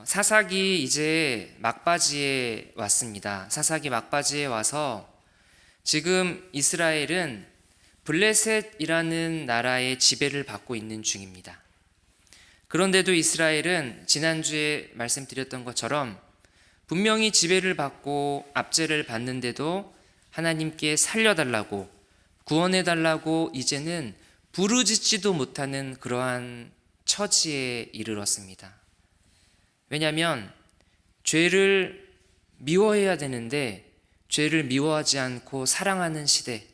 사사기 이제 막바지에 왔습니다. 사사기 막바지에 와서 지금 이스라엘은 블레셋이라는 나라의 지배를 받고 있는 중입니다. 그런데도 이스라엘은 지난주에 말씀드렸던 것처럼 분명히 지배를 받고 압제를 받는데도 하나님께 살려달라고 구원해달라고 이제는 부르짖지도 못하는 그러한 처지에 이르렀습니다. 왜냐하면 죄를 미워해야 되는데 죄를 미워하지 않고 사랑하는 시대,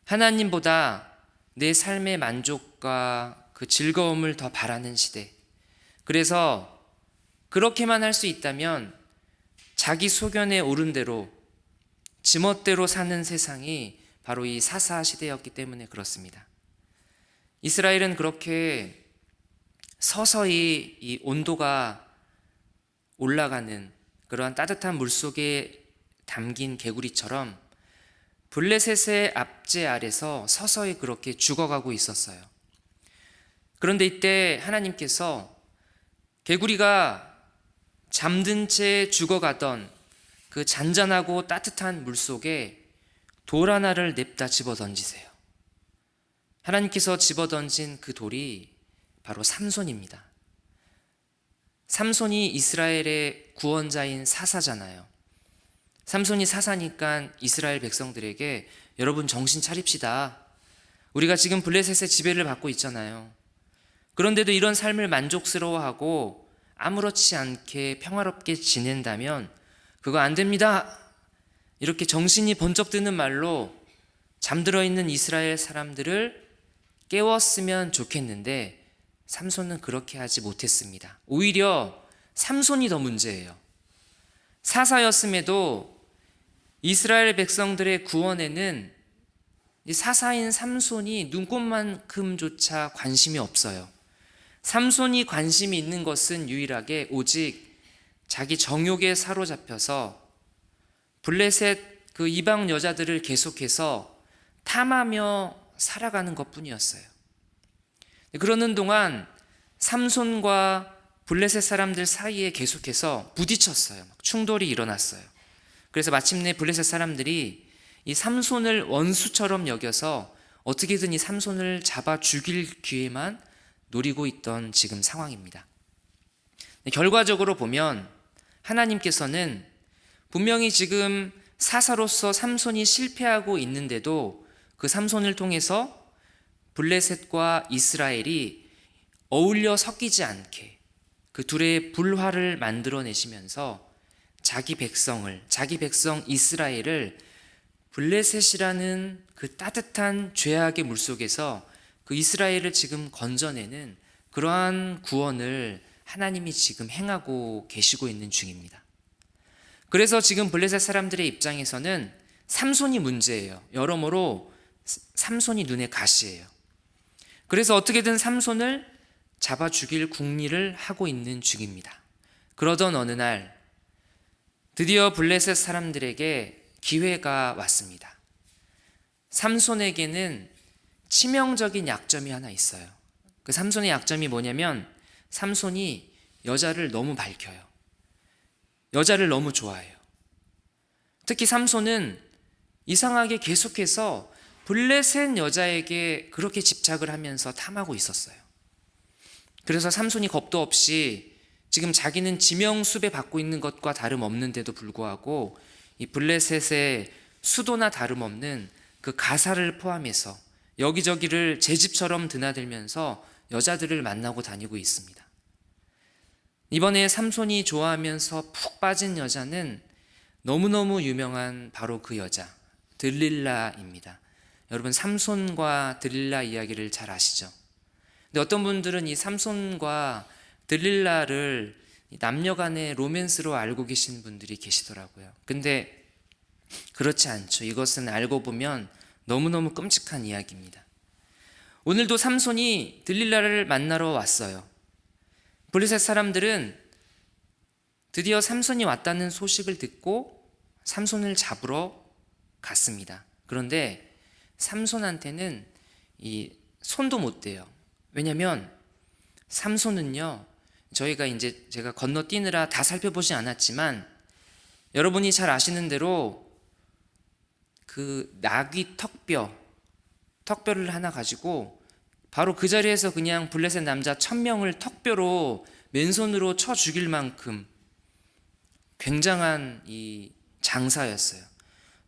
하나님보다 내 삶의 만족과 그 즐거움을 더 바라는 시대, 그래서 그렇게만 할 수 있다면 자기 소견에 오른 대로 지멋대로 사는 세상이 바로 이 사사 시대였기 때문에 그렇습니다. 이스라엘은 그렇게 서서히 이 온도가 올라가는 그러한 따뜻한 물속에 담긴 개구리처럼 블레셋의 압제 아래서 서서히 그렇게 죽어가고 있었어요. 그런데 이때 하나님께서 개구리가 잠든 채 죽어가던 그 잔잔하고 따뜻한 물속에 돌 하나를 냅다 집어 던지세요. 하나님께서 집어 던진 그 돌이 바로 삼손입니다. 삼손이 이스라엘의 구원자인 사사잖아요. 삼손이 사사니까 이스라엘 백성들에게 여러분 정신 차립시다. 우리가 지금 블레셋의 지배를 받고 있잖아요. 그런데도 이런 삶을 만족스러워하고 아무렇지 않게 평화롭게 지낸다면 그거 안 됩니다. 이렇게 정신이 번쩍 드는 말로 잠들어 있는 이스라엘 사람들을 깨웠으면 좋겠는데 삼손은 그렇게 하지 못했습니다. 오히려 삼손이 더 문제예요. 사사였음에도 이스라엘 백성들의 구원에는 사사인 삼손이 눈꼽만큼조차 관심이 없어요. 삼손이 관심이 있는 것은 유일하게 오직 자기 정욕에 사로잡혀서 블레셋 그 이방 여자들을 계속해서 탐하며 살아가는 것뿐이었어요. 그러는 동안 삼손과 블레셋 사람들 사이에 계속해서 부딪혔어요. 충돌이 일어났어요. 그래서 마침내 블레셋 사람들이 이 삼손을 원수처럼 여겨서 어떻게든 이 삼손을 잡아 죽일 기회만 노리고 있던 지금 상황입니다. 결과적으로 보면 하나님께서는 분명히 지금 사사로서 삼손이 실패하고 있는데도 그 삼손을 통해서 블레셋과 이스라엘이 어울려 섞이지 않게 그 둘의 불화를 만들어내시면서 자기 백성 이스라엘을 블레셋이라는 그 따뜻한 죄악의 물속에서 그 이스라엘을 지금 건져내는 그러한 구원을 하나님이 지금 행하고 계시고 있는 중입니다. 그래서 지금 블레셋 사람들의 입장에서는 삼손이 문제예요. 여러모로 삼손이 눈에 가시예요. 그래서 어떻게든 삼손을 잡아 죽일 궁리를 하고 있는 중입니다. 그러던 어느 날 드디어 블레셋 사람들에게 기회가 왔습니다. 삼손에게는 치명적인 약점이 하나 있어요. 그 삼손의 약점이 뭐냐면 삼손이 여자를 너무 밝혀요. 여자를 너무 좋아해요. 특히 삼손은 이상하게 계속해서 블레셋 여자에게 그렇게 집착을 하면서 탐하고 있었어요. 그래서 삼손이 겁도 없이 지금 자기는 지명수배 받고 있는 것과 다름없는데도 불구하고 이 블레셋의 수도나 다름없는 그 가사를 포함해서 여기저기를 제 집처럼 드나들면서 여자들을 만나고 다니고 있습니다. 이번에 삼손이 좋아하면서 푹 빠진 여자는 너무너무 유명한 바로 그 여자 들릴라입니다. 여러분 삼손과 들릴라 이야기를 잘 아시죠? 근데 어떤 분들은 이 삼손과 들릴라를 남녀간의 로맨스로 알고 계신 분들이 계시더라고요. 근데 그렇지 않죠. 이것은 알고 보면 너무너무 끔찍한 이야기입니다. 오늘도 삼손이 들릴라를 만나러 왔어요. 블레셋 사람들은 드디어 삼손이 왔다는 소식을 듣고 삼손을 잡으러 갔습니다. 그런데 삼손한테는 이 손도 못 대요. 왜냐하면 삼손은요 저희가 이제 제가 건너뛰느라 다 살펴보지 않았지만 여러분이 잘 아시는 대로 그 나귀 턱뼈를 하나 가지고 바로 그 자리에서 그냥 블레셋 남자 1000명을 턱뼈로 맨손으로 쳐 죽일 만큼 굉장한 이 장사였어요.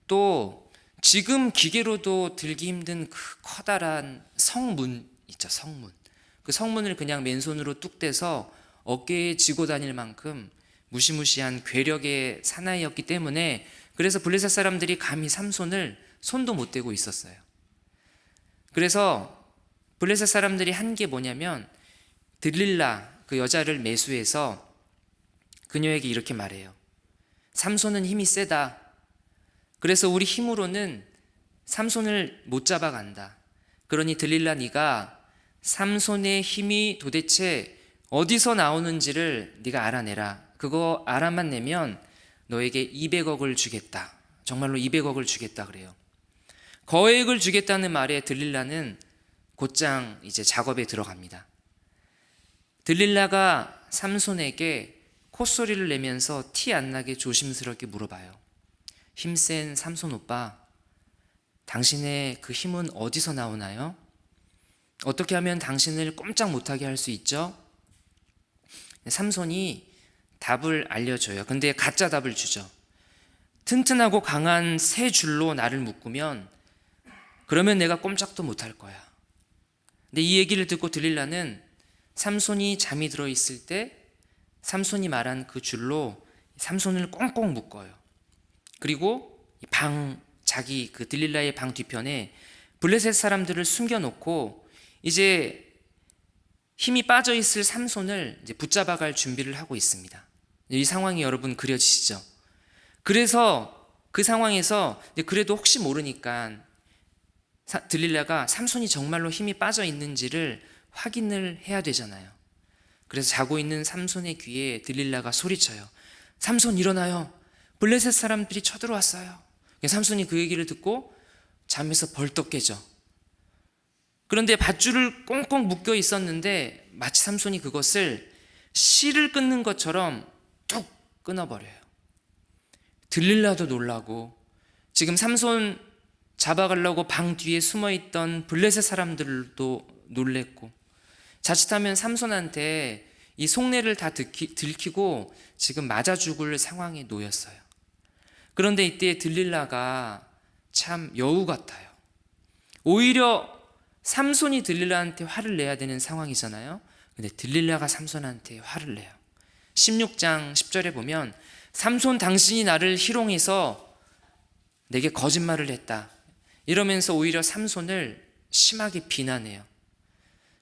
또 지금 기계로도 들기 힘든 그 커다란 성문 있죠, 성문. 그 성문을 그냥 맨손으로 뚝 떼서 어깨에 지고 다닐 만큼 무시무시한 괴력의 사나이였기 때문에 그래서 블레셋 사람들이 감히 삼손을 손도 못 대고 있었어요. 그래서 블레셋 사람들이 한 게 뭐냐면 들릴라 그 여자를 매수해서 그녀에게 이렇게 말해요. 삼손은 힘이 세다. 그래서 우리 힘으로는 삼손을 못 잡아간다. 그러니 들릴라 네가 삼손의 힘이 도대체 어디서 나오는지를 네가 알아내라. 그거 알아만 내면 너에게 200억을 주겠다. 정말로 200억을 주겠다 그래요. 거액을 주겠다는 말에 들릴라는 곧장 이제 작업에 들어갑니다. 들릴라가 삼손에게 콧소리를 내면서 티 안 나게 조심스럽게 물어봐요. 힘센 삼손 오빠, 당신의 그 힘은 어디서 나오나요? 어떻게 하면 당신을 꼼짝 못하게 할 수 있죠? 삼손이 답을 알려줘요. 근데 가짜 답을 주죠. 튼튼하고 강한 세 줄로 나를 묶으면 그러면 내가 꼼짝도 못할 거야. 근데 이 얘기를 듣고 들릴라는 삼손이 잠이 들어 있을 때 삼손이 말한 그 줄로 삼손을 꽁꽁 묶어요. 그리고 자기 그 들릴라의 방 뒤편에 블레셋 사람들을 숨겨놓고 이제 힘이 빠져 있을 삼손을 이제 붙잡아갈 준비를 하고 있습니다. 이 상황이 여러분 그려지시죠? 그래서 그 상황에서 그래도 혹시 모르니까 들릴라가 삼손이 정말로 힘이 빠져 있는지를 확인을 해야 되잖아요. 그래서 자고 있는 삼손의 귀에 들릴라가 소리쳐요. 삼손 일어나요. 블레셋 사람들이 쳐들어왔어요. 삼손이 그 얘기를 듣고 잠에서 벌떡 깨죠. 그런데 밧줄을 꽁꽁 묶여 있었는데 마치 삼손이 그것을 실을 끊는 것처럼 뚝 끊어버려요. 들릴라도 놀라고 지금 삼손 잡아가려고 방 뒤에 숨어있던 블레셋 사람들도 놀랬고 자칫하면 삼손한테 이 속내를 다 들키고 지금 맞아 죽을 상황에 놓였어요. 그런데 이때 들릴라가 참 여우 같아요. 오히려 삼손이 들릴라한테 화를 내야 되는 상황이잖아요. 근데 들릴라가 삼손한테 화를 내요. 16장 10절에 보면 삼손 당신이 나를 희롱해서 내게 거짓말을 했다. 이러면서 오히려 삼손을 심하게 비난해요.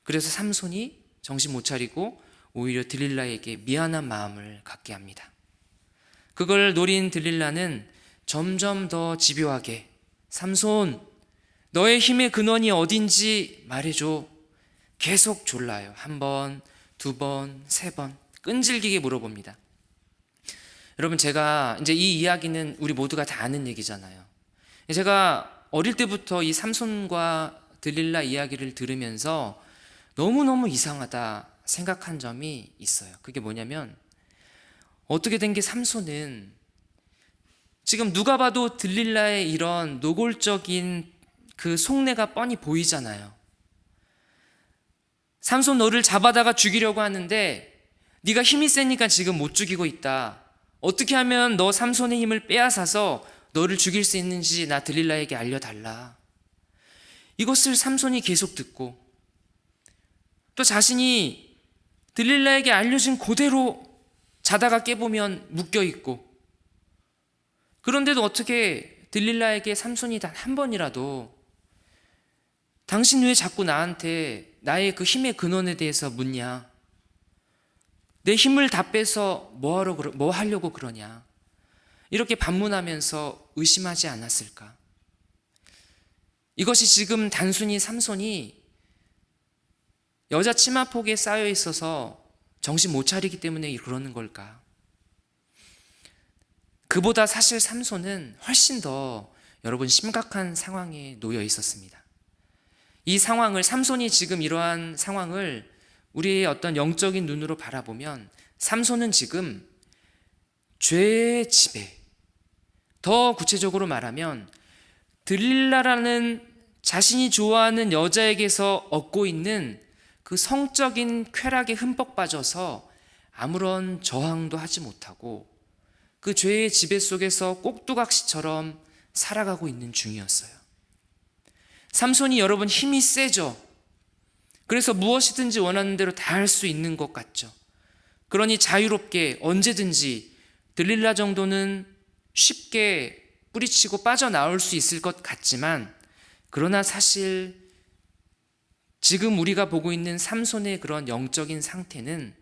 그래서 삼손이 정신 못 차리고 오히려 들릴라에게 미안한 마음을 갖게 합니다. 그걸 노린 들릴라는 점점 더 집요하게 삼손 너의 힘의 근원이 어딘지 말해줘. 계속 졸라요. 1번, 2번, 3번 끈질기게 물어봅니다. 여러분 제가 이제 이 이야기는 우리 모두가 다 아는 얘기잖아요. 제가 어릴 때부터 이 삼손과 들릴라 이야기를 들으면서 너무너무 이상하다 생각한 점이 있어요. 그게 뭐냐면 어떻게 된 게 삼손은 지금 누가 봐도 들릴라의 이런 노골적인 그 속내가 뻔히 보이잖아요. 삼손 너를 잡아다가 죽이려고 하는데 네가 힘이 세니까 지금 못 죽이고 있다. 어떻게 하면 너 삼손의 힘을 빼앗아서 너를 죽일 수 있는지 나 들릴라에게 알려달라. 이것을 삼손이 계속 듣고 또 자신이 들릴라에게 알려진 그대로 자다가 깨보면 묶여있고 그런데도 어떻게 들릴라에게 삼손이 단 한 번이라도 당신 왜 자꾸 나한테 나의 그 힘의 근원에 대해서 묻냐? 내 힘을 다 빼서 뭐 하려고 그러냐? 이렇게 반문하면서 의심하지 않았을까? 이것이 지금 단순히 삼손이 여자 치마폭에 쌓여 있어서 정신 못 차리기 때문에 그러는 걸까? 그보다 사실 삼손은 훨씬 더 여러분 심각한 상황에 놓여 있었습니다. 이 상황을 삼손이 지금 이러한 상황을 우리의 어떤 영적인 눈으로 바라보면 삼손은 지금 죄의 지배, 더 구체적으로 말하면 들릴라라는 자신이 좋아하는 여자에게서 얻고 있는 그 성적인 쾌락에 흠뻑 빠져서 아무런 저항도 하지 못하고 그 죄의 지배 속에서 꼭두각시처럼 살아가고 있는 중이었어요. 삼손이 여러분 힘이 세죠. 그래서 무엇이든지 원하는 대로 다 할 수 있는 것 같죠. 그러니 자유롭게 언제든지 들릴라 정도는 쉽게 뿌리치고 빠져나올 수 있을 것 같지만, 그러나 사실 지금 우리가 보고 있는 삼손의 그런 영적인 상태는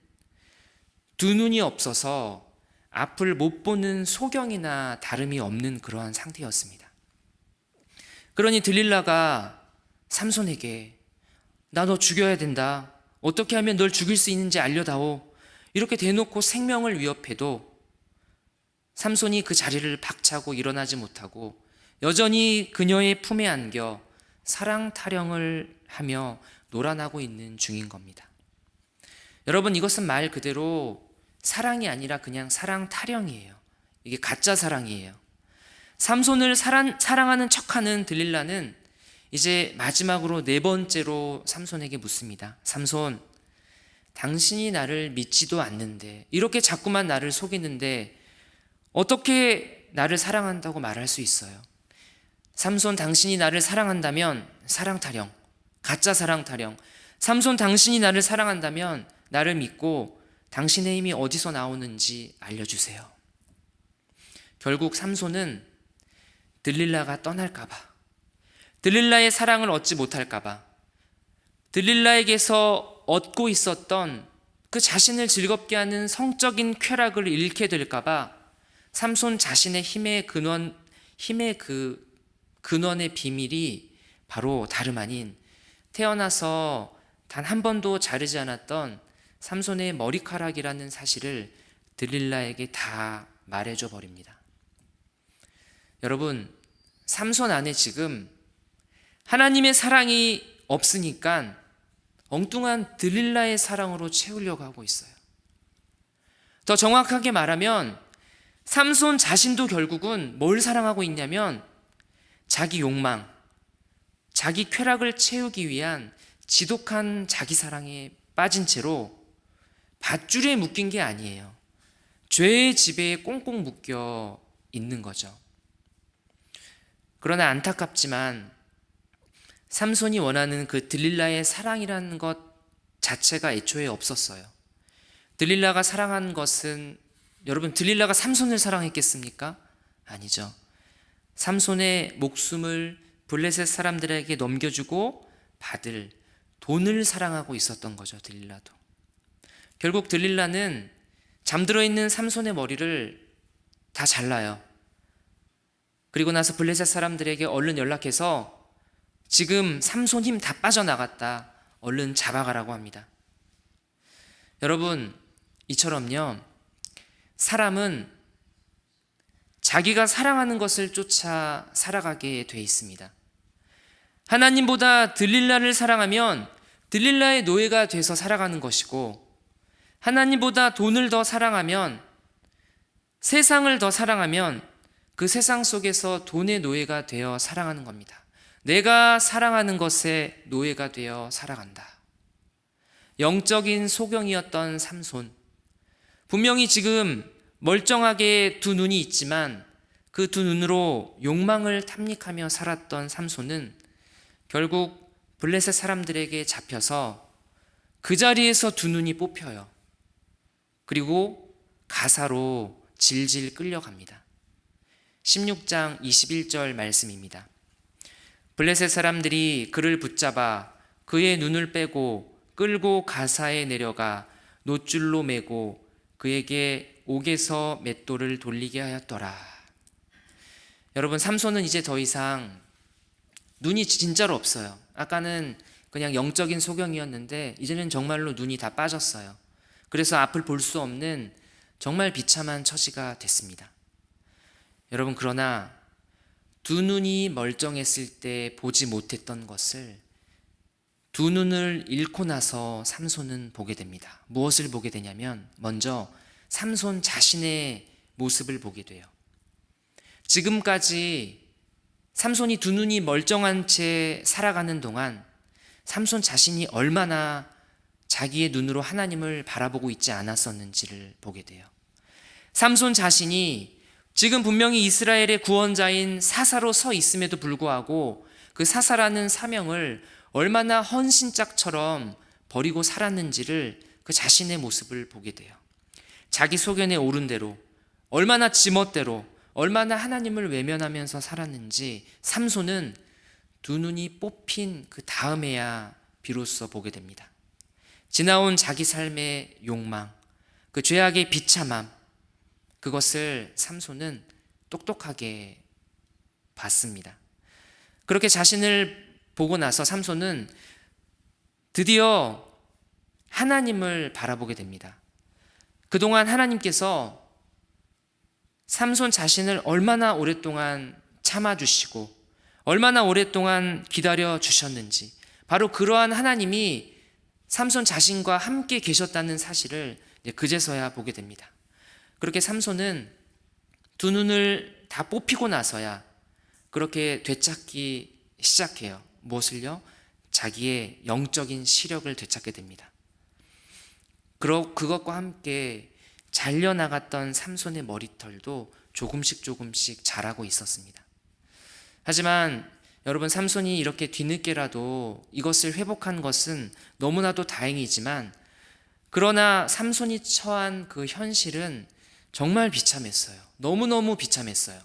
두 눈이 없어서 앞을 못 보는 소경이나 다름이 없는 그러한 상태였습니다. 그러니 들릴라가 삼손에게 나 너 죽여야 된다, 어떻게 하면 널 죽일 수 있는지 알려다오, 이렇게 대놓고 생명을 위협해도 삼손이 그 자리를 박차고 일어나지 못하고 여전히 그녀의 품에 안겨 사랑 타령을 하며 놀아나고 있는 중인 겁니다. 여러분, 이것은 말 그대로 사랑이 아니라 그냥 사랑 타령이에요. 이게 가짜 사랑이에요. 삼손을 사랑하는 척하는 들릴라는 이제 마지막으로 네 번째로 삼손에게 묻습니다. 삼손, 당신이 나를 믿지도 않는데, 이렇게 자꾸만 나를 속이는데 어떻게 나를 사랑한다고 말할 수 있어요? 삼손, 당신이 나를 사랑한다면 사랑 타령, 가짜 사랑 타령. 삼손, 당신이 나를 사랑한다면 나를 믿고 당신의 힘이 어디서 나오는지 알려주세요. 결국 삼손은 들릴라가 떠날까봐, 들릴라의 사랑을 얻지 못할까봐, 들릴라에게서 얻고 있었던 그 자신을 즐겁게 하는 성적인 쾌락을 잃게 될까봐 삼손 자신의 힘의 근원의 비밀이 바로 다름 아닌 태어나서 단 한 번도 자르지 않았던 삼손의 머리카락이라는 사실을 들릴라에게 다 말해줘 버립니다. 여러분, 삼손 안에 지금 하나님의 사랑이 없으니까 엉뚱한 들릴라의 사랑으로 채우려고 하고 있어요. 더 정확하게 말하면 삼손 자신도 결국은 뭘 사랑하고 있냐면 자기 욕망, 자기 쾌락을 채우기 위한 지독한 자기 사랑에 빠진 채로 밧줄에 묶인 게 아니에요. 죄의 지배에 꽁꽁 묶여 있는 거죠. 그러나 안타깝지만 삼손이 원하는 그 들릴라의 사랑이라는 것 자체가 애초에 없었어요. 들릴라가 사랑한 것은, 여러분, 들릴라가 삼손을 사랑했겠습니까? 아니죠. 삼손의 목숨을 블레셋 사람들에게 넘겨주고 받을 돈을 사랑하고 있었던 거죠, 들릴라도. 결국 들릴라는 잠들어 있는 삼손의 머리를 다 잘라요. 그리고 나서 블레셋 사람들에게 얼른 연락해서 지금 삼손 힘 다 빠져나갔다, 얼른 잡아가라고 합니다. 여러분, 이처럼요, 사람은 자기가 사랑하는 것을 쫓아 살아가게 돼 있습니다. 하나님보다 들릴라를 사랑하면 들릴라의 노예가 돼서 살아가는 것이고, 하나님보다 돈을 더 사랑하면, 세상을 더 사랑하면 그 세상 속에서 돈의 노예가 되어 살아가는 겁니다. 내가 사랑하는 것에 노예가 되어 살아간다. 영적인 소경이었던 삼손, 분명히 지금 멀쩡하게 두 눈이 있지만 그 두 눈으로 욕망을 탐닉하며 살았던 삼손은 결국 블레셋 사람들에게 잡혀서 그 자리에서 두 눈이 뽑혀요. 그리고 가사로 질질 끌려갑니다. 16장 21절 말씀입니다. 블레셋 사람들이 그를 붙잡아 그의 눈을 빼고 끌고 가사에 내려가 놋줄로 매고 그에게 옥에서 맷돌을 돌리게 하였더라. 여러분, 삼손은 이제 더 이상 눈이 진짜로 없어요. 아까는 그냥 영적인 소경이었는데 이제는 정말로 눈이 다 빠졌어요. 그래서 앞을 볼 수 없는 정말 비참한 처지가 됐습니다. 여러분, 그러나 두 눈이 멀쩡했을 때 보지 못했던 것을 두 눈을 잃고 나서 삼손은 보게 됩니다. 무엇을 보게 되냐면 먼저 삼손 자신의 모습을 보게 돼요. 지금까지 삼손이 두 눈이 멀쩡한 채 살아가는 동안 삼손 자신이 얼마나 자기의 눈으로 하나님을 바라보고 있지 않았었는지를 보게 돼요. 삼손 자신이 지금 분명히 이스라엘의 구원자인 사사로 서 있음에도 불구하고 그 사사라는 사명을 얼마나 헌신짝처럼 버리고 살았는지를 그 자신의 모습을 보게 돼요. 자기 소견에 오른 대로, 얼마나 지멋대로, 얼마나 하나님을 외면하면서 살았는지 삼손은 두 눈이 뽑힌 그 다음에야 비로소 보게 됩니다. 지나온 자기 삶의 욕망, 그 죄악의 비참함, 그것을 삼손은 똑똑하게 봤습니다. 그렇게 자신을 보고 나서 삼손은 드디어 하나님을 바라보게 됩니다. 그동안 하나님께서 삼손 자신을 얼마나 오랫동안 참아주시고 얼마나 오랫동안 기다려 주셨는지, 바로 그러한 하나님이 삼손 자신과 함께 계셨다는 사실을 그제서야 보게 됩니다. 그렇게 삼손은 두 눈을 다 뽑히고 나서야 그렇게 되찾기 시작해요. 무엇을요? 자기의 영적인 시력을 되찾게 됩니다. 그것과 함께 잘려나갔던 삼손의 머리털도 조금씩 자라고 있었습니다. 하지만 여러분, 삼손이 이렇게 뒤늦게라도 이것을 회복한 것은 너무나도 다행이지만, 그러나 삼손이 처한 그 현실은 정말 비참했어요. 너무너무 비참했어요.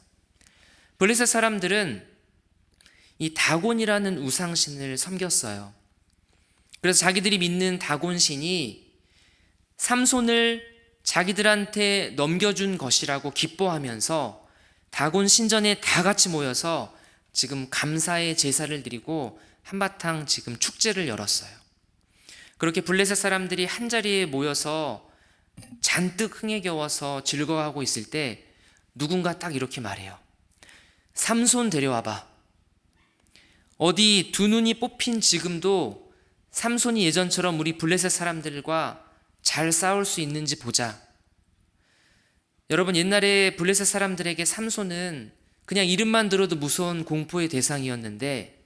블레셋 사람들은 이 다곤이라는 우상신을 섬겼어요. 그래서 자기들이 믿는 다곤신이 삼손을 자기들한테 넘겨준 것이라고 기뻐하면서 다곤 신전에 다 같이 모여서 지금 감사의 제사를 드리고 한바탕 지금 축제를 열었어요. 그렇게 블레셋 사람들이 한자리에 모여서 잔뜩 흥에 겨워서 즐거워하고 있을 때 누군가 딱 이렇게 말해요. 삼손 데려와봐. 어디 두 눈이 뽑힌 지금도 삼손이 예전처럼 우리 블레셋 사람들과 잘 싸울 수 있는지 보자. 여러분, 옛날에 블레셋 사람들에게 삼손은 그냥 이름만 들어도 무서운 공포의 대상이었는데,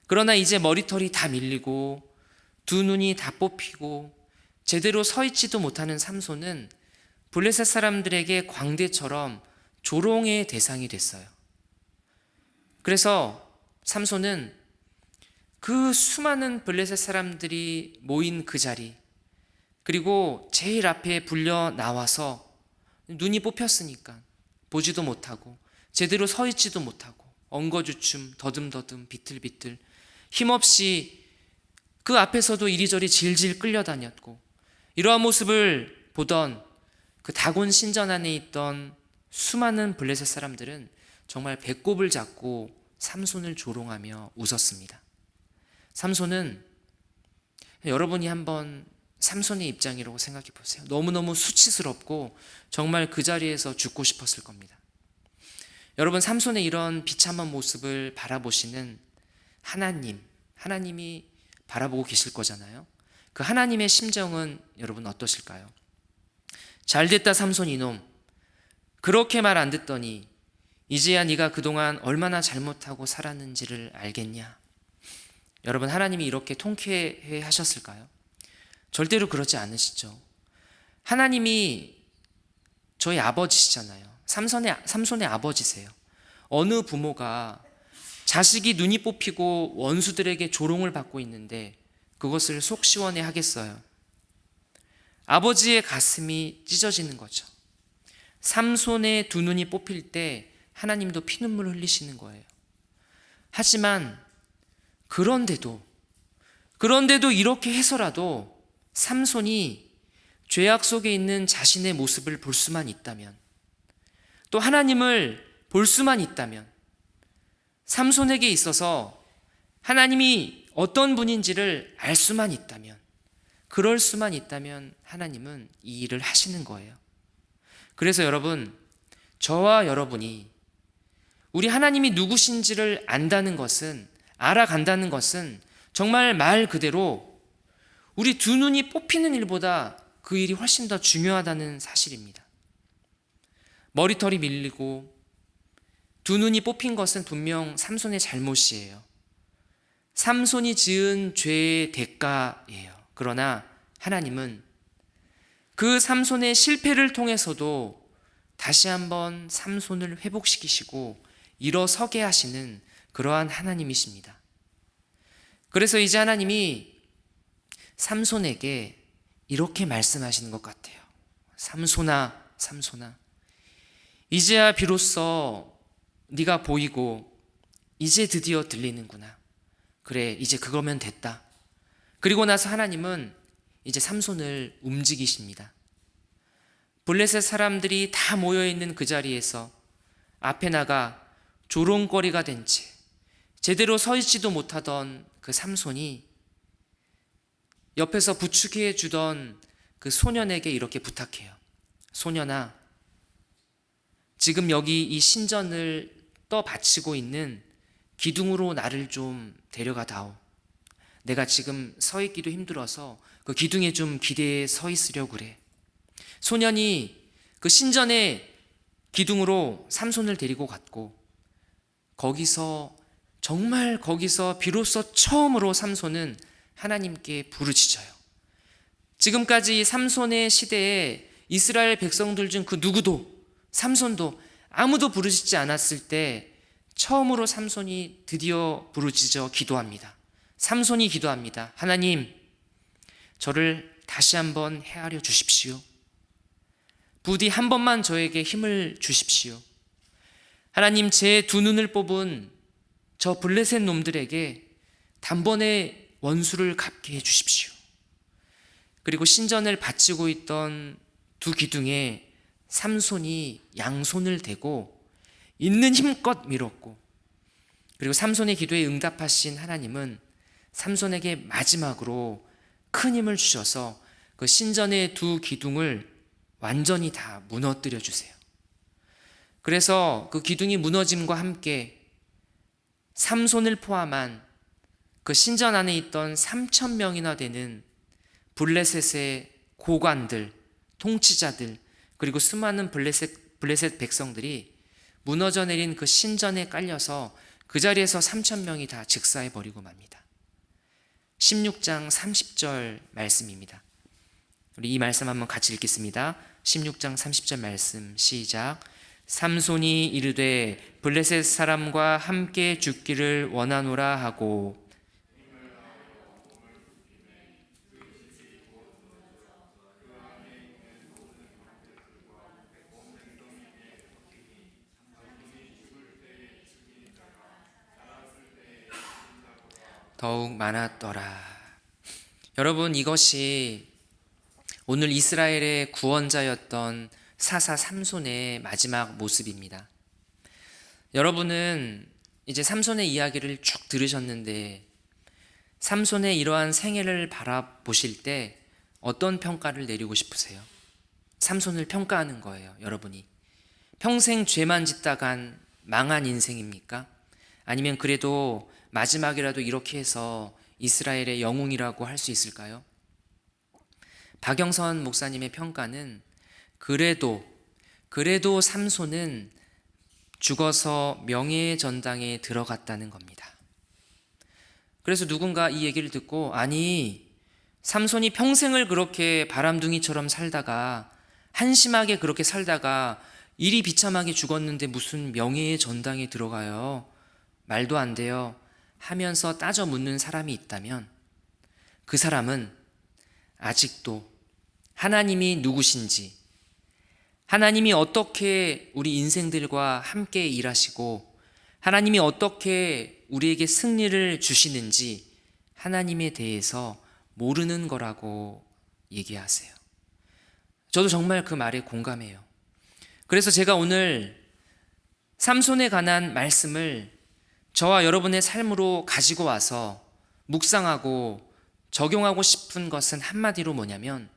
그러나 이제 머리털이 다 밀리고 두 눈이 다 뽑히고 제대로 서 있지도 못하는 삼손은 블레셋 사람들에게 광대처럼 조롱의 대상이 됐어요. 그래서 삼손은 그 수많은 블레셋 사람들이 모인 그 자리, 그리고 제일 앞에 불려 나와서 눈이 뽑혔으니까 보지도 못하고 제대로 서 있지도 못하고 엉거주춤 더듬더듬 비틀비틀 힘없이 그 앞에서도 이리저리 질질 끌려다녔고, 이러한 모습을 보던 그 다곤 신전 안에 있던 수많은 블레셋 사람들은 정말 배꼽을 잡고 삼손을 조롱하며 웃었습니다. 삼손은, 여러분이 한번 삼손의 입장이라고 생각해 보세요. 너무너무 수치스럽고 정말 그 자리에서 죽고 싶었을 겁니다. 여러분, 삼손의 이런 비참한 모습을 바라보시는 하나님이 바라보고 계실 거잖아요. 그 하나님의 심정은 여러분 어떠실까요? 잘됐다 삼손 이놈, 그렇게 말 안 듣더니 이제야 네가 그동안 얼마나 잘못하고 살았는지를 알겠냐? 여러분, 하나님이 이렇게 통쾌해 하셨을까요? 절대로 그러지 않으시죠. 하나님이 저희 아버지시잖아요. 삼손의 아버지세요. 어느 부모가 자식이 눈이 뽑히고 원수들에게 조롱을 받고 있는데 그것을 속 시원해 하겠어요? 아버지의 가슴이 찢어지는 거죠. 삼손의 두 눈이 뽑힐 때 하나님도 피눈물 흘리시는 거예요. 하지만 그런데도 이렇게 해서라도 삼손이 죄악 속에 있는 자신의 모습을 볼 수만 있다면, 또 하나님을 볼 수만 있다면, 삼손에게 있어서 하나님이 어떤 분인지를 알 수만 있다면, 그럴 수만 있다면 하나님은 이 일을 하시는 거예요. 그래서 여러분, 저와 여러분이 우리 하나님이 누구신지를 알아간다는 것은 정말 말 그대로 우리 두 눈이 뽑히는 일보다 그 일이 훨씬 더 중요하다는 사실입니다. 머리털이 밀리고 두 눈이 뽑힌 것은 분명 삼손의 잘못이에요. 삼손이 지은 죄의 대가예요. 그러나 하나님은 그 삼손의 실패를 통해서도 다시 한번 삼손을 회복시키시고 일어서게 하시는 그러한 하나님이십니다. 그래서 이제 하나님이 삼손에게 이렇게 말씀하시는 것 같아요. 삼손아, 삼손아, 이제야 비로소 네가 보이고 이제 드디어 들리는구나. 그래, 이제 그거면 됐다. 그리고 나서 하나님은 이제 삼손을 움직이십니다. 블레셋 사람들이 다 모여있는 그 자리에서 앞에 나가 조롱거리가 된 채 제대로 서 있지도 못하던 그 삼손이 옆에서 부축해 주던 그 소년에게 이렇게 부탁해요. 소년아, 지금 여기 이 신전을 떠받치고 있는 기둥으로 나를 좀 데려가다오. 내가 지금 서 있기도 힘들어서 그 기둥에 좀 기대에 서 있으려고 그래. 소년이 그 신전의 기둥으로 삼손을 데리고 갔고, 거기서 비로소 처음으로 삼손은 하나님께 부르짖어요. 지금까지 삼손의 시대에 이스라엘 백성들 중 그 누구도, 삼손도 아무도 부르짖지 않았을 때 처음으로 삼손이 드디어 부르짖어 기도합니다. 삼손이 기도합니다. 하나님, 저를 다시 한번 헤아려 주십시오. 부디 한 번만 저에게 힘을 주십시오. 하나님, 제 두 눈을 뽑은 저 블레셋 놈들에게 단번에 원수를 갚게 해주십시오. 그리고 신전을 바치고 있던 두 기둥에 삼손이 양손을 대고 있는 힘껏 밀었고, 그리고 삼손의 기도에 응답하신 하나님은 삼손에게 마지막으로 큰 힘을 주셔서 그 신전의 두 기둥을 완전히 다 무너뜨려 주세요. 그래서 그 기둥이 무너짐과 함께 삼손을 포함한 그 신전 안에 있던 3,000명이나 되는 블레셋의 고관들, 통치자들, 그리고 수많은 블레셋 백성들이 무너져 내린 그 신전에 깔려서 그 자리에서 3,000명이 다 즉사해 버리고 맙니다. 16장 30절 말씀입니다. 우리 이 말씀 한번 같이 읽겠습니다. 16장 30절 말씀 시작. 삼손이 이르되 블레셋 사람과 함께 죽기를 원하노라 하고, 더욱 많았더라. 여러분, 이것이 오늘 이스라엘의 구원자였던 사사 삼손의 마지막 모습입니다. 여러분은 이제 삼손의 이야기를 쭉 들으셨는데 삼손의 이러한 생애를 바라보실 때 어떤 평가를 내리고 싶으세요? 삼손을 평가하는 거예요, 여러분이. 평생 죄만 짓다간 망한 인생입니까? 아니면 그래도 마지막이라도 이렇게 해서 이스라엘의 영웅이라고 할 수 있을까요? 박영선 목사님의 평가는 그래도 삼손은 죽어서 명예의 전당에 들어갔다는 겁니다. 그래서 누군가 이 얘기를 듣고, 아니, 삼손이 평생을 그렇게 바람둥이처럼 살다가 한심하게 그렇게 살다가 일이 비참하게 죽었는데 무슨 명예의 전당에 들어가요? 말도 안 돼요 하면서 따져 묻는 사람이 있다면 그 사람은 아직도 하나님이 누구신지, 하나님이 어떻게 우리 인생들과 함께 일하시고 하나님이 어떻게 우리에게 승리를 주시는지 하나님에 대해서 모르는 거라고 얘기하세요. 저도 정말 그 말에 공감해요. 그래서 제가 오늘 삼손에 관한 말씀을 저와 여러분의 삶으로 가지고 와서 묵상하고 적용하고 싶은 것은 한마디로 뭐냐면,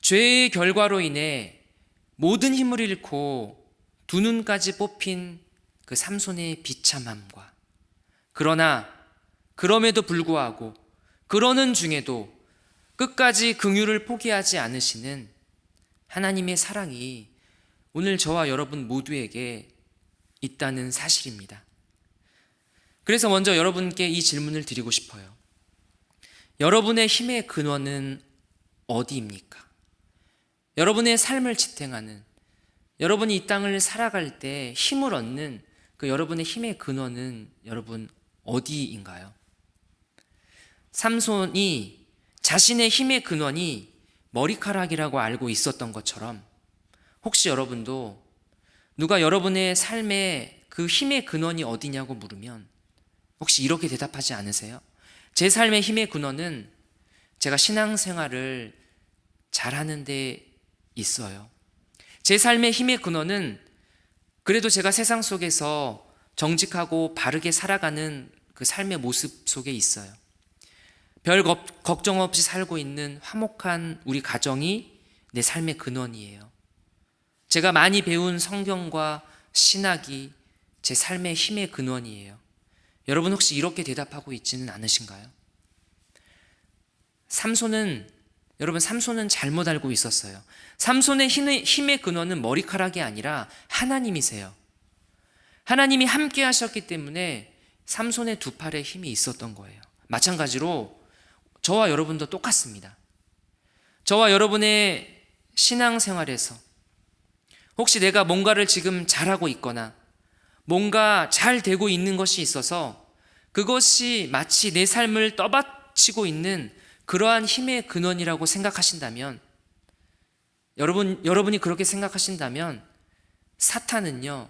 죄의 결과로 인해 모든 힘을 잃고 두 눈까지 뽑힌 그 삼손의 비참함과, 그러나 그럼에도 불구하고 그러는 중에도 끝까지 긍휼을 포기하지 않으시는 하나님의 사랑이 오늘 저와 여러분 모두에게 있다는 사실입니다. 그래서 먼저 여러분께 이 질문을 드리고 싶어요. 여러분의 힘의 근원은 어디입니까? 여러분의 삶을 지탱하는, 여러분이 이 땅을 살아갈 때 힘을 얻는 그 여러분의 힘의 근원은 여러분 어디인가요? 삼손이 자신의 힘의 근원이 머리카락이라고 알고 있었던 것처럼 혹시 여러분도 누가 여러분의 삶에 그 힘의 근원이 어디냐고 물으면 혹시 이렇게 대답하지 않으세요? 제 삶의 힘의 근원은 제가 신앙생활을 잘하는 데 있어요. 제 삶의 힘의 근원은 그래도 제가 세상 속에서 정직하고 바르게 살아가는 그 삶의 모습 속에 있어요. 별 걱정 없이 살고 있는 화목한 우리 가정이 내 삶의 근원이에요. 제가 많이 배운 성경과 신학이 제 삶의 힘의 근원이에요. 여러분 혹시 이렇게 대답하고 있지는 않으신가요? 여러분 삼손은 잘못 알고 있었어요. 삼손의 힘의 근원은 머리카락이 아니라 하나님이세요. 하나님이 함께 하셨기 때문에 삼손의 두 팔에 힘이 있었던 거예요. 마찬가지로 저와 여러분도 똑같습니다. 저와 여러분의 신앙생활에서 혹시 내가 뭔가를 지금 잘하고 있거나 뭔가 잘 되고 있는 것이 있어서 그것이 마치 내 삶을 떠받치고 있는 그러한 힘의 근원이라고 생각하신다면, 여러분이 그렇게 생각하신다면 사탄은요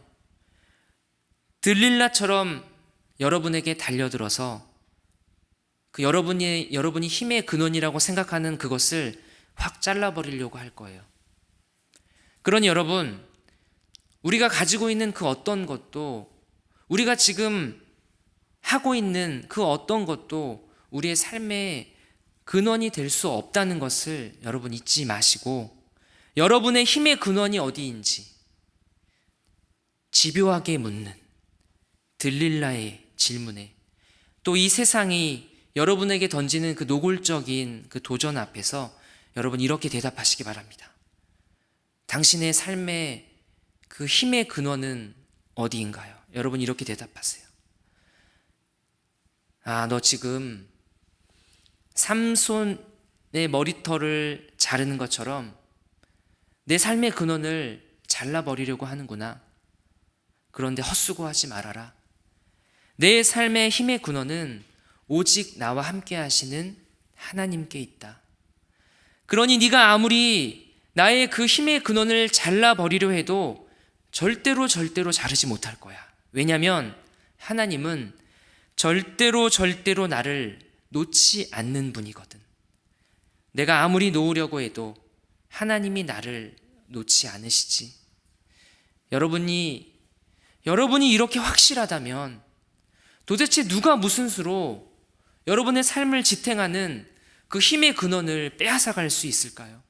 들릴라처럼 여러분에게 달려들어서 그 여러분이 힘의 근원이라고 생각하는 그것을 확 잘라버리려고 할 거예요. 그러니 여러분, 우리가 가지고 있는 그 어떤 것도, 우리가 지금 하고 있는 그 어떤 것도 우리의 삶의 근원이 될 수 없다는 것을 여러분 잊지 마시고, 여러분의 힘의 근원이 어디인지 집요하게 묻는 들릴라의 질문에, 또 이 세상이 여러분에게 던지는 그 노골적인 그 도전 앞에서 여러분 이렇게 대답하시기 바랍니다. 당신의 삶의 그 힘의 근원은 어디인가요? 여러분 이렇게 대답하세요. 너 지금 삼손의 머리털을 자르는 것처럼 내 삶의 근원을 잘라버리려고 하는구나. 그런데 헛수고하지 말아라. 내 삶의 힘의 근원은 오직 나와 함께 하시는 하나님께 있다. 그러니 네가 아무리 나의 그 힘의 근원을 잘라버리려 해도 절대로 자르지 못할 거야. 왜냐하면 하나님은 절대로 나를 놓지 않는 분이거든. 내가 아무리 놓으려고 해도 하나님이 나를 놓지 않으시지. 여러분이 이렇게 확실하다면 도대체 누가 무슨 수로 여러분의 삶을 지탱하는 그 힘의 근원을 빼앗아갈 수 있을까요?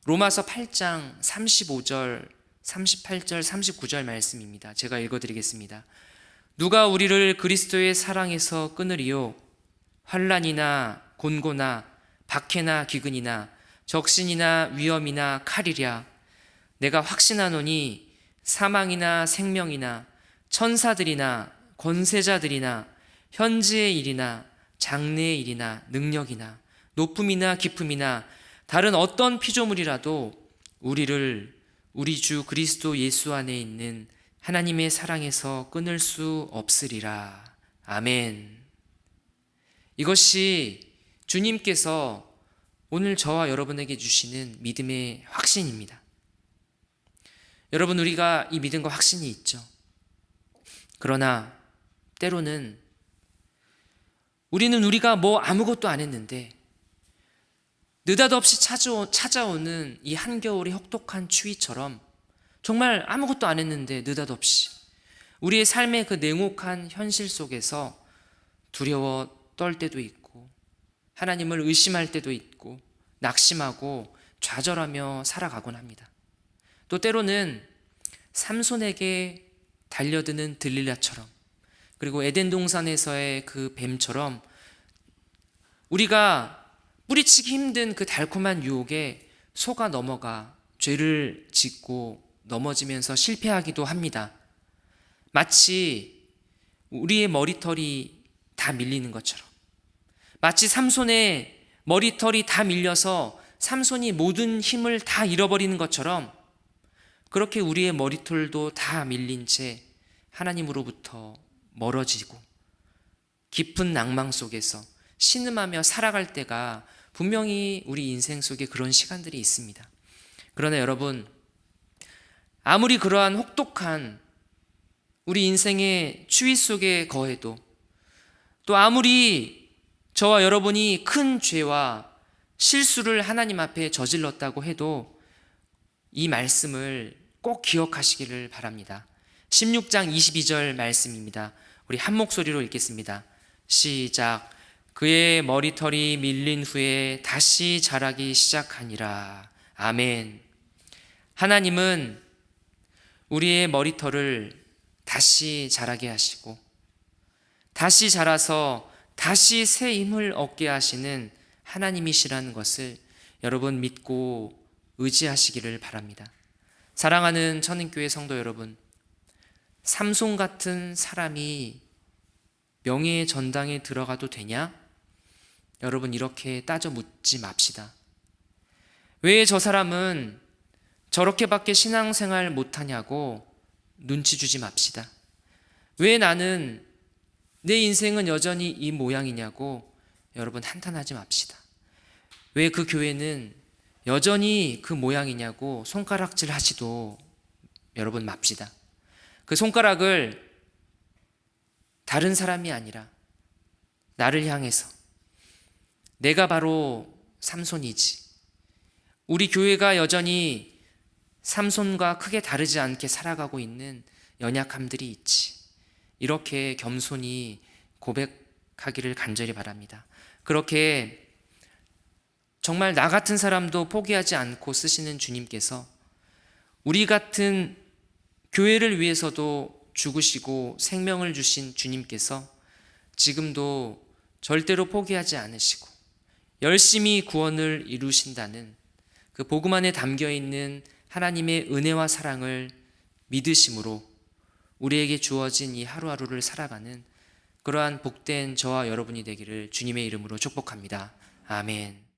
로마서 8장 35절, 38절, 39절 말씀입니다. 제가 읽어드리겠습니다. 누가 우리를 그리스도의 사랑에서 끊으리요? 환난이나 곤고나 박해나 기근이나 적신이나 위험이나 칼이랴. 내가 확신하노니 사망이나 생명이나 천사들이나 권세자들이나 현지의 일이나 장래의 일이나 능력이나 높음이나 깊음이나 다른 어떤 피조물이라도 우리를 우리 주 그리스도 예수 안에 있는 하나님의 사랑에서 끊을 수 없으리라. 아멘. 이것이 주님께서 오늘 저와 여러분에게 주시는 믿음의 확신입니다. 여러분, 우리가 이 믿음과 확신이 있죠. 그러나 때로는 우리가 아무것도 안 했는데 느닷없이 찾아오는 이 한겨울의 혹독한 추위처럼 정말 아무것도 안 했는데 느닷없이 우리의 삶의 그 냉혹한 현실 속에서 두려워 떨 때도 있고 하나님을 의심할 때도 있고 낙심하고 좌절하며 살아가곤 합니다. 또 때로는 삼손에게 달려드는 들릴라처럼 그리고 에덴 동산에서의 그 뱀처럼 우리가 뿌리치기 힘든 그 달콤한 유혹에 속아 넘어가 죄를 짓고 넘어지면서 실패하기도 합니다. 마치 우리의 머리털이 다 밀리는 것처럼, 마치 삼손의 머리털이 다 밀려서 삼손이 모든 힘을 다 잃어버리는 것처럼, 그렇게 우리의 머리털도 다 밀린 채 하나님으로부터 멀어지고 깊은 낭망 속에서 신음하며 살아갈 때가 분명히 우리 인생 속에 그런 시간들이 있습니다. 그러나 여러분, 아무리 그러한 혹독한 우리 인생의 추위 속에 거해도, 또 아무리 저와 여러분이 큰 죄와 실수를 하나님 앞에 저질렀다고 해도 이 말씀을 꼭 기억하시기를 바랍니다. 16장 22절 말씀입니다. 우리 한 목소리로 읽겠습니다. 시작. 그의 머리털이 밀린 후에 다시 자라기 시작하니라. 아멘. 하나님은 우리의 머리털을 다시 자라게 하시고 다시 자라서 다시 새 힘을 얻게 하시는 하나님이시라는 것을 여러분 믿고 의지하시기를 바랍니다. 사랑하는 천인교회 성도 여러분, 삼손 같은 사람이 명예의 전당에 들어가도 되냐? 여러분 이렇게 따져 묻지 맙시다. 왜 저 사람은 저렇게밖에 신앙생활 못하냐고 눈치 주지 맙시다. 왜 나는 내 인생은 여전히 이 모양이냐고 여러분 한탄하지 맙시다. 왜 그 교회는 여전히 그 모양이냐고 손가락질 하지도 여러분 맙시다. 그 손가락을 다른 사람이 아니라 나를 향해서 내가 바로 삼손이지, 우리 교회가 여전히 삼손과 크게 다르지 않게 살아가고 있는 연약함들이 있지, 이렇게 겸손히 고백하기를 간절히 바랍니다. 그렇게 정말 나 같은 사람도 포기하지 않고 쓰시는 주님께서 우리 같은 교회를 위해서도 죽으시고 생명을 주신 주님께서 지금도 절대로 포기하지 않으시고 열심히 구원을 이루신다는 그 복음 안에 담겨있는 하나님의 은혜와 사랑을 믿으심으로 우리에게 주어진 이 하루하루를 살아가는 그러한 복된 저와 여러분이 되기를 주님의 이름으로 축복합니다. 아멘.